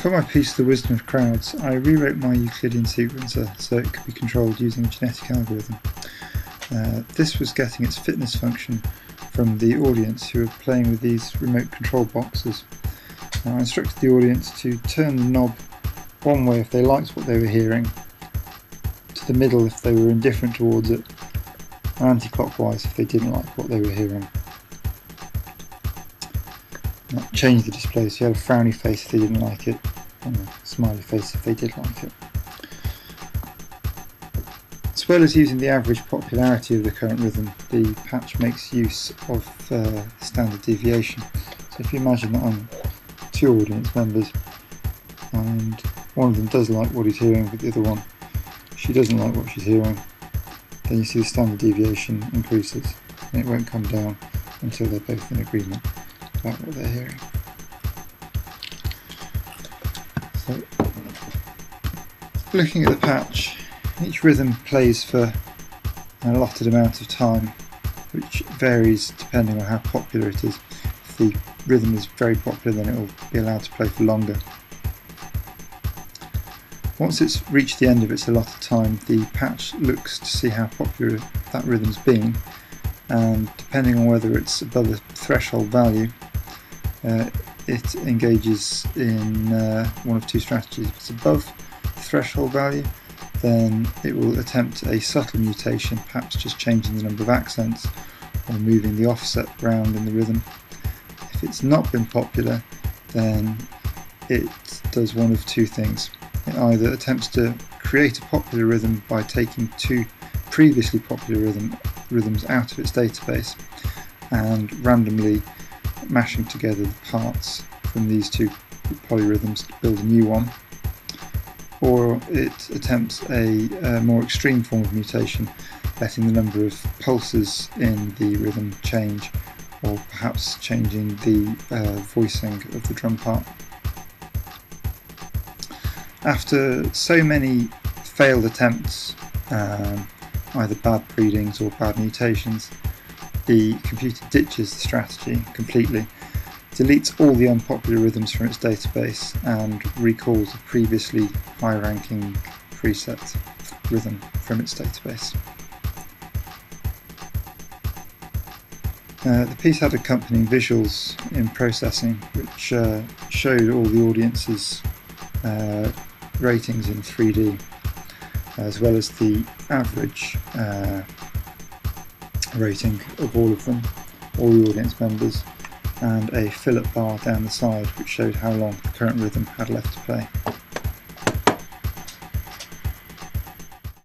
For my piece, The Wisdom of Crowds, I rewrote my Euclidean sequencer so it could be controlled using a genetic algorithm. This was getting its fitness function from the audience who were playing with these remote control boxes. I instructed the audience to turn the knob one way if they liked what they were hearing, to the middle if they were indifferent towards it, and anti-clockwise if they didn't like what they were hearing. Change the display so you had a frowny face if they didn't like it, and a smiley face if they did like it. As well as using the average popularity of the current rhythm, the patch makes use of standard deviation. So if you imagine that I'm two audience members and one of them does like what he's hearing but the other one, she doesn't like what she's hearing, then you see the standard deviation increases and it won't come down until they're both in agreement about what they're hearing. So, looking at the patch, each rhythm plays for an allotted amount of time, which varies depending on how popular it is. If the rhythm is very popular, then it will be allowed to play for longer. Once it's reached the end of its allotted time, the patch looks to see how popular that rhythm's been, and depending on whether it's above a threshold value, it engages in one of two strategies. If it's above the threshold value, then it will attempt a subtle mutation, perhaps just changing the number of accents or moving the offset round in the rhythm. If it's not been popular, then it does one of two things. It either attempts to create a popular rhythm by taking two previously popular rhythms out of its database and randomly mashing together the parts from these two polyrhythms to build a new one, or it attempts a more extreme form of mutation, letting the number of pulses in the rhythm change, or perhaps changing the voicing of the drum part. After so many failed attempts, either bad breedings or bad mutations, the computer ditches the strategy completely, deletes all the unpopular rhythms from its database, and recalls a previously high-ranking preset rhythm from its database. The piece had accompanying visuals in processing, which showed all the audience's ratings in 3D, as well as the average rating of all of them, all the audience members, and a fill-up bar down the side which showed how long the current rhythm had left to play.